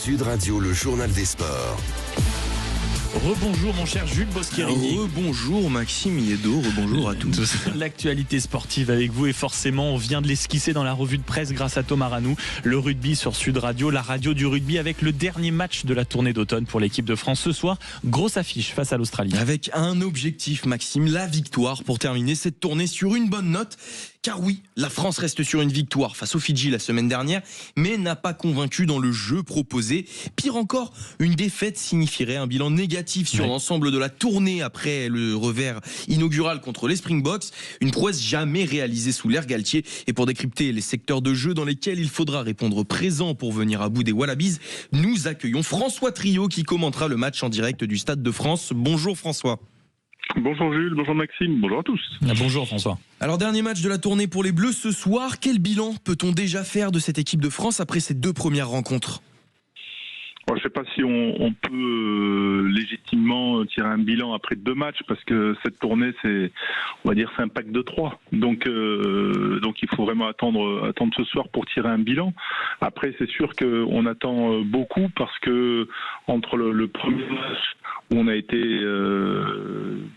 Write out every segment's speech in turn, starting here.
Sud Radio, le journal des sports. Rebonjour mon cher Jules Boscherini. Rebonjour Maxime Yeddo, rebonjour à tous. L'actualité sportive avec vous et forcément on vient de l'esquisser dans la revue de presse grâce à Thomas Ranou. Le rugby sur Sud Radio, la radio du rugby avec le dernier match de la tournée d'automne pour l'équipe de France ce soir. Grosse affiche face à l'Australie. Avec un objectif Maxime, la victoire pour terminer cette tournée sur une bonne note. Car oui, la France reste sur une victoire face aux Fidji la semaine dernière, mais n'a pas convaincu dans le jeu proposé. Pire encore, une défaite signifierait un bilan négatif sur l'ensemble de la tournée après le revers inaugural contre les Springboks. Une prouesse jamais réalisée sous l'ère Galtier. Et pour décrypter les secteurs de jeu dans lesquels il faudra répondre présent pour venir à bout des Wallabies, nous accueillons François Trio qui commentera le match en direct du Stade de France. Bonjour François. Bonjour Jules, bonjour Maxime, bonjour à tous. Bonjour François. Alors dernier match de la tournée pour les Bleus ce soir. Quel bilan peut-on déjà faire de cette équipe de France après ces deux premières rencontres ? Je ne sais pas si on peut légitimement tirer un bilan après deux matchs parce que cette tournée c'est un pack de 3. Donc il faut vraiment attendre ce soir pour tirer un bilan. Après c'est sûr qu'on attend beaucoup parce que entre le premier match où on a été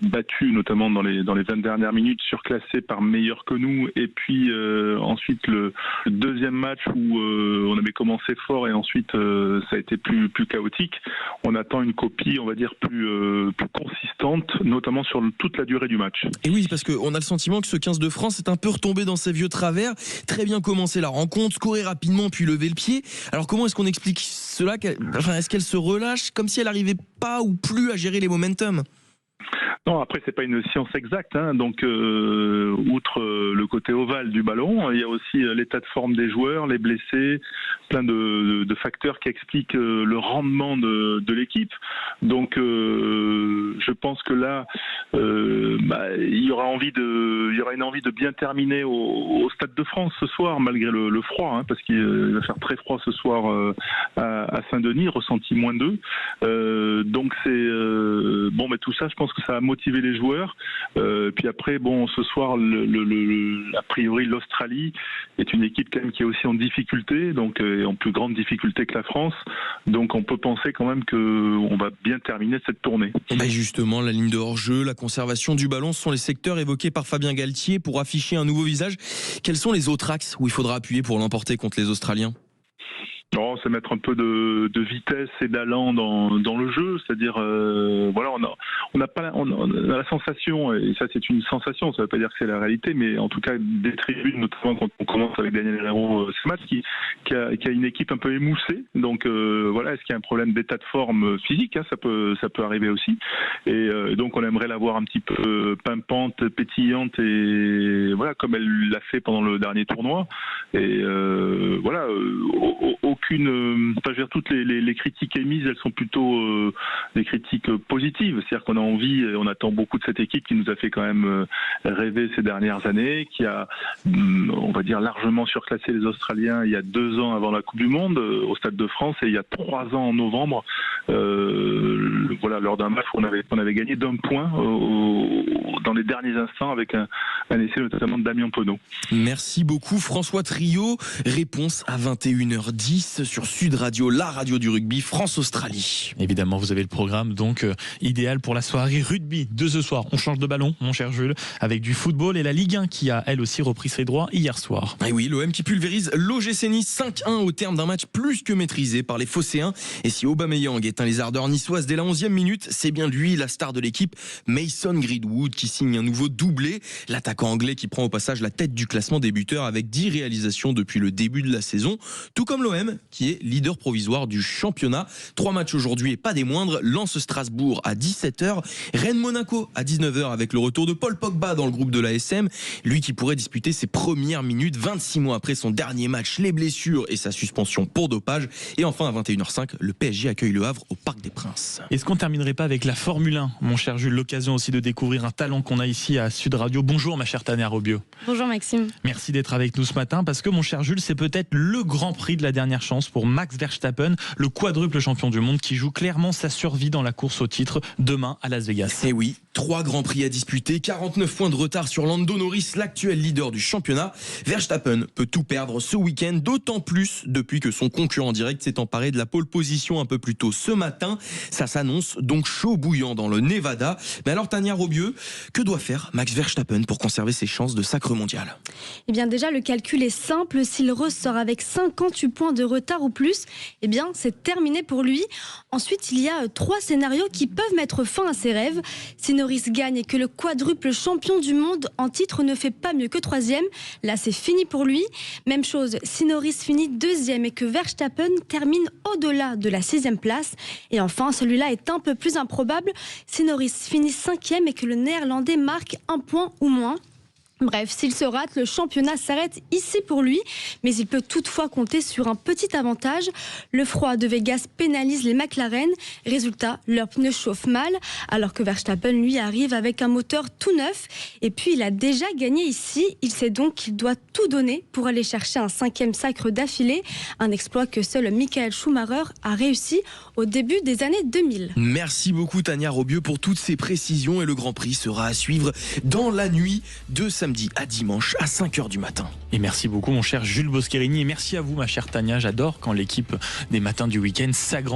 battu notamment dans les 20 dernières minutes, surclassé par meilleur que nous, et puis ensuite le deuxième match où on avait commencé fort et ensuite ça a été plus chaotique. On attend une copie, on va dire, plus consistante, notamment sur toute la durée du match. Et oui, parce qu'on a le sentiment que ce 15 de France est un peu retombé dans ses vieux travers. Très bien commencé la rencontre, scorer rapidement puis lever le pied. Alors comment est-ce qu'on explique cela ? Est-ce qu'elle se relâche comme si elle n'arrivait pas ou plus à gérer les momentum ? Non, après c'est pas une science exacte, hein. Donc outre le côté ovale du ballon, il y a aussi l'état de forme des joueurs, les blessés, plein de facteurs qui expliquent le rendement de l'équipe. Donc je pense que là il y aura une envie de bien terminer au Stade de France ce soir malgré le froid, hein, parce qu'il va faire très froid ce soir à Saint-Denis, ressenti -2. Donc c'est mais tout ça, je pense que ça a motivé les joueurs. Puis après, ce soir, a priori, l'Australie est une équipe quand même qui est aussi en difficulté, donc en plus grande difficulté que la France. Donc on peut penser quand même qu'on va bien terminer cette tournée. Et justement, la ligne de hors-jeu, la conservation du ballon sont les secteurs évoqués par Fabien Galtier pour afficher un nouveau visage. Quels sont les autres axes où il faudra appuyer pour l'emporter contre les Australiens ? Non, c'est mettre un peu de vitesse et d'allant dans le jeu, c'est-à-dire on a la sensation, et ça c'est une sensation, ça ne veut pas dire que c'est la réalité, mais en tout cas des tribunes, notamment quand on commence avec Daniel Herrero ce match, qui a une équipe un peu émoussée. Donc est-ce qu'il y a un problème d'état de forme physique, hein, ça peut arriver aussi, et donc on aimerait la voir un petit peu pimpante, pétillante, et comme elle l'a fait pendant le dernier tournoi, et toutes les critiques émises, elles sont plutôt des critiques positives. C'est-à-dire qu'on a envie, et on attend beaucoup de cette équipe qui nous a fait quand même rêver ces dernières années, qui a, on va dire, largement surclassé les Australiens il y a 2 ans avant la Coupe du Monde au Stade de France, et il y a 3 ans en novembre, lors d'un match où on avait gagné d'1 point dans les derniers instants avec un essai notamment de Damien Penaud. Merci beaucoup François Trio. Réponse à 21h10 sur Sud Radio, la radio du rugby, France-Australie. Évidemment, vous avez le programme donc idéal pour la soirée rugby de ce soir. On change de ballon, mon cher Jules, avec du football et la Ligue 1 qui a elle aussi repris ses droits hier soir. Et oui, l'OM qui pulvérise l'OGC Nice 5-1 au terme d'un match plus que maîtrisé par les Phocéens. Et si Aubameyang éteint les ardeurs niçoises dès la 11e minute, c'est bien lui la star de l'équipe, Mason Greenwood, qui signe un nouveau doublé. L'attaquant anglais qui prend au passage la tête du classement des buteurs avec 10 réalisations depuis le début de la saison. Tout comme l'OM qui est leader provisoire du championnat. 3 matchs aujourd'hui et pas des moindres. Lens-Strasbourg à 17h, Rennes-Monaco à 19h avec le retour de Paul Pogba dans le groupe de l'ASM. Lui qui pourrait disputer ses premières minutes 26 mois après son dernier match, les blessures et sa suspension pour dopage. Et enfin à 21h05, le PSG accueille le Havre au Parc des Princes. Est-ce qu'on terminerait pas avec la Formule 1, mon cher Jules, l'occasion aussi de découvrir un talent qu'on a ici à Sud Radio. Bonjour ma chère Tania Robio. Bonjour Maxime. Merci d'être avec nous ce matin parce que mon cher Jules, c'est peut-être le grand prix de la dernière chance pour Max Verstappen, le quadruple champion du monde qui joue clairement sa survie dans la course au titre demain à Las Vegas. Et oui, 3 grands prix à disputer, 49 points de retard sur Lando Norris, l'actuel leader du championnat. Verstappen peut tout perdre ce week-end, d'autant plus depuis que son concurrent direct s'est emparé de la pole position un peu plus tôt ce matin. Ça s'annonce donc chaud bouillant dans le Nevada. Mais alors Tania Robieux, que doit faire Max Verstappen pour conserver ses chances de sacre mondial? Eh bien déjà, le calcul est simple. S'il ressort avec 58 points de retard ou plus, eh bien c'est terminé pour lui. Ensuite, il y a 3 scénarios qui peuvent mettre fin à ses rêves. Si Norris gagne et que le quadruple champion du monde en titre ne fait pas mieux que 3e, là c'est fini pour lui. Même chose, si Norris finit 2e et que Verstappen termine au-delà de la 6e place. Et enfin, celui-là est un peu plus improbable, si Norris finit 5e et que le Néerlandais marque 1 point ou moins. Bref, s'il se rate, le championnat s'arrête ici pour lui, mais il peut toutefois compter sur un petit avantage. Le froid de Vegas pénalise les McLaren. Résultat, leurs pneus chauffent mal, alors que Verstappen, lui, arrive avec un moteur tout neuf. Et puis, il a déjà gagné ici. Il sait donc qu'il doit tout donner pour aller chercher un 5e sacre d'affilée. Un exploit que seul Michael Schumacher a réussi au début des années 2000. Merci beaucoup Tania Robieux pour toutes ces précisions, et le Grand Prix sera à suivre dans la nuit de samedi à dimanche à 5h du matin. Et merci beaucoup mon cher Jules Boscherini, et merci à vous ma chère Tania. J'adore quand l'équipe des matins du week-end s'agrandit.